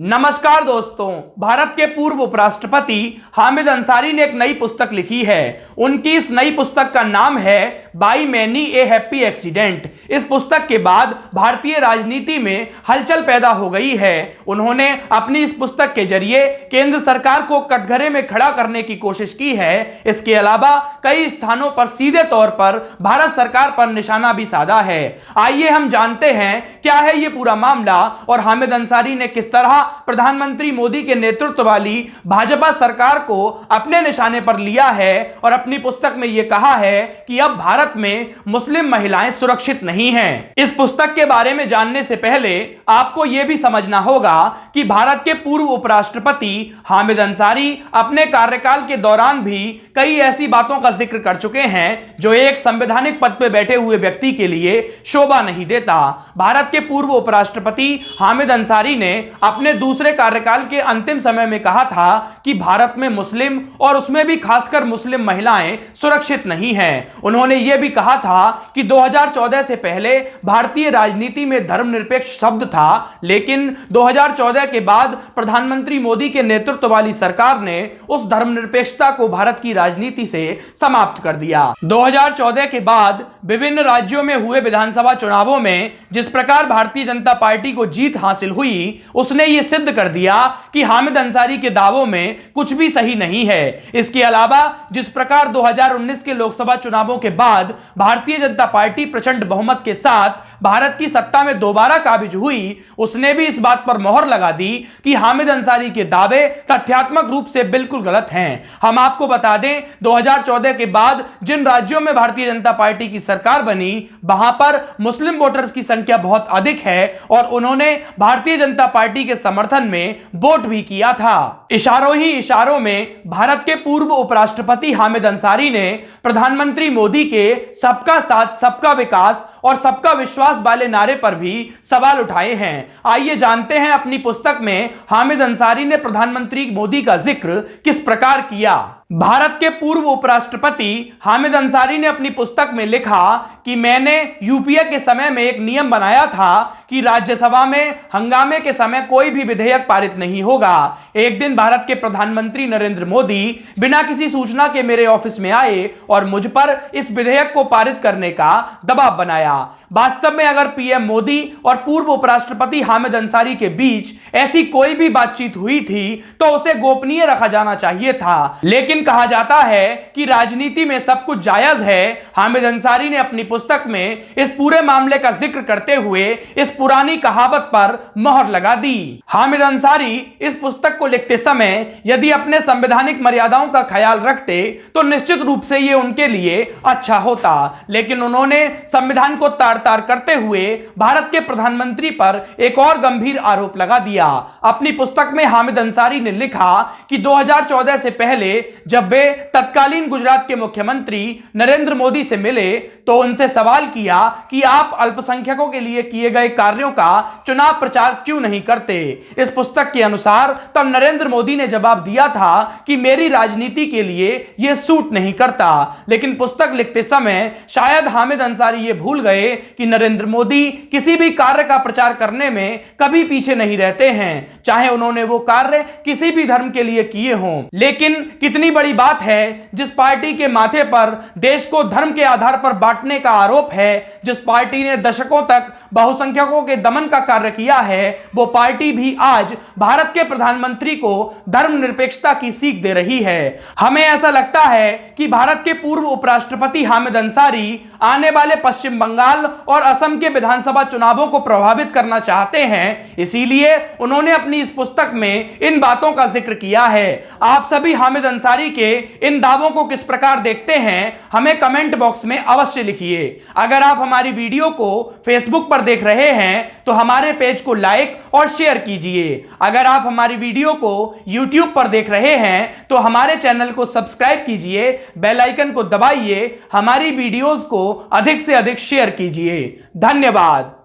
नमस्कार दोस्तों, भारत के पूर्व उपराष्ट्रपति हामिद अंसारी ने एक नई पुस्तक लिखी है। उनकी इस नई पुस्तक का नाम है by many a happy accident. इस पुस्तक के बाद भारतीय राजनीति में हलचल पैदा हो गई है। उन्होंने अपनी इस पुस्तक के जरिए केंद्र सरकार को कटघरे में खड़ा करने की कोशिश की है। इसके अलावा कई स्थानों पर सीधे तौर पर भारत सरकार पर निशाना भी साधा है। आइए हम जानते हैं क्या है ये पूरा मामला और हामिद अंसारी ने किस तरह प्रधानमंत्री मोदी के नेतृत्व वाली भाजपा सरकार को अपने निशाने पर लिया है और अपनी पुस्तक में यह कहा है कि अब भारत में मुस्लिम महिलाएं सुरक्षित नहीं हैं। इस पुस्तक के बारे में जानने से पहले आपको यह भी समझना होगा कि भारत के पूर्व उपराष्ट्रपति हामिद अंसारी अपने कार्यकाल के दौरान भी कई ऐसी बातों का जिक्र कर चुके हैं जो एक संवैधानिक पद पर बैठे हुए व्यक्ति के लिए शोभा नहीं देता। भारत के पूर्व उपराष्ट्रपति हामिद अंसारी ने अपने दूसरे कार्यकाल के अंतिम समय में कहा था कि भारत में मुस्लिम और उसमें भी खासकर मुस्लिम महिलाएं सुरक्षित नहीं हैं। उन्होंने यह भी कहा था कि 2014 से पहले भारतीय राजनीति में धर्मनिरपेक्ष शब्द था, लेकिन 2014 के बाद प्रधानमंत्री मोदी के नेतृत्व वाली सरकार ने उस धर्मनिरपेक्षता को भारत की राजनीति से समाप्त कर दिया। 2014 के बाद विभिन्न राज्यों में हुए विधानसभा चुनावों में जिस प्रकार भारतीय जनता पार्टी को जीत हासिल हुई, उसने यह सिद्ध कर दिया कि हामिद अंसारी के दावों में कुछ भी सही नहीं है। इसके अलावा जिस प्रकार 2019 के लोकसभा चुनावों के बाद भारतीय जनता पार्टी प्रचंड बहुमत के साथ भारत की सत्ता में दोबारा काबिज हुई, उसने भी इस बात पर मोहर लगा दी कि हामिद अंसारी के दावे तथ्यात्मक रूप से बिल्कुल गलत हैं। हम आपको बता दें, 2014 के बाद जिन राज्यों में भारतीय जनता पार्टी की सरकार बनी, वहां पर मुस्लिम वोटर्स की संख्या बहुत अधिक है और उन्होंने भारतीय जनता पार्टी के समर्थन में वोट भी किया था। इशारों ही इशारों में भारत के पूर्व उपराष्ट्रपति हामिद अंसारी ने प्रधानमंत्री मोदी के सबका साथ, सबका विकास और सबका विश्वास वाले नारे पर भी सवाल उठाए हैं। आइए जानते हैं अपनी पुस्तक में हामिद अंसारी ने प्रधानमंत्री मोदी का जिक्र किस प्रकार किया। भारत के पूर्व उपराष्ट्रपति हामिद अंसारी ने अपनी पुस्तक में लिखा कि मैंने यूपीए के समय में एक नियम बनाया था कि राज्यसभा में हंगामे के समय कोई भी विधेयक पारित नहीं होगा। एक दिन भारत के प्रधानमंत्री नरेंद्र मोदी बिना किसी सूचना के मेरे ऑफिस में आए और मुझ पर इस विधेयक को पारित करने का दबाव बनाया। वास्तव में अगर पीएम मोदी और पूर्व उपराष्ट्रपति हामिद अंसारी के बीच ऐसी कोई भी बातचीत हुई थी तो उसे गोपनीय रखा जाना चाहिए था, लेकिन कहा जाता है कि राजनीति में सब कुछ जायज है। हामिद अंसारी ने अपनी पुस्तक में इस पूरे मामले का जिक्र करते हुए इस पुरानी कहावत पर मोहर लगा दी। हामिद अंसारी इस पुस्तक को लिखते समय यदि अपने संवैधानिक मर्यादाओं का ख्याल रखते तो निश्चित रूप से यह उनके लिए अच्छा होता, लेकिन उन्होंने संविधान को तार करते हुए भारत के प्रधानमंत्री पर एक और गंभीर आरोप लगा दिया। अपनी पुस्तक में हामिद अंसारी ने लिखा कि 2014 से पहले जब वे तत्कालीन गुजरात के मुख्यमंत्री नरेंद्र मोदी से मिले तो उनसे सवाल किया कि आप अल्पसंख्यकों के लिए किए गए कार्यों का चुनाव प्रचार क्यों नहीं करते। इस पुस्तक के अनुसार तब नरेंद्र मोदी ने जवाब दिया था कि मेरी राजनीति के लिए यह सूट नहीं करता, लेकिन पुस्तक लिखते समय शायद हामिद अंसारी ये भूल गए कि नरेंद्र मोदी किसी भी कार्य का प्रचार करने में कभी पीछे नहीं रहते हैं, चाहे उन्होंने वो कार्य किसी भी धर्म के लिए किए हों। लेकिन कितनी बड़ी बात है, जिस पार्टी के माथे पर देश को धर्म के आधार पर बांटने का आरोप है, जिस पार्टी ने दशकों तक बहुसंख्यकों के दमन का कार्य किया है, वो पार्टी भी आज भारत के प्रधानमंत्री को धर्मनिरपेक्षता की सीख दे रही है। हमें ऐसा लगता है कि भारत के पूर्व उपराष्ट्रपति हामिद अंसारी आने वाले पश्चिम बंगाल और असम के विधानसभा चुनावों को प्रभावित करना चाहते हैं, इसीलिए उन्होंने अपनी इस पुस्तक में इन बातों का जिक्र किया है। आप सभी हामिद अंसारी के इन दावों को किस प्रकार देखते हैं, हमें कमेंट बॉक्स में अवश्य लिखिए। अगर आप हमारी वीडियो को फेसबुक पर देख रहे हैं तो हमारे पेज को लाइक और शेयर कीजिए। अगर आप हमारी वीडियो को यूट्यूब पर देख रहे हैं तो हमारे चैनल को सब्सक्राइब कीजिए, बेल आइकन को दबाइए, हमारी वीडियोस को अधिक से अधिक शेयर कीजिए। धन्यवाद।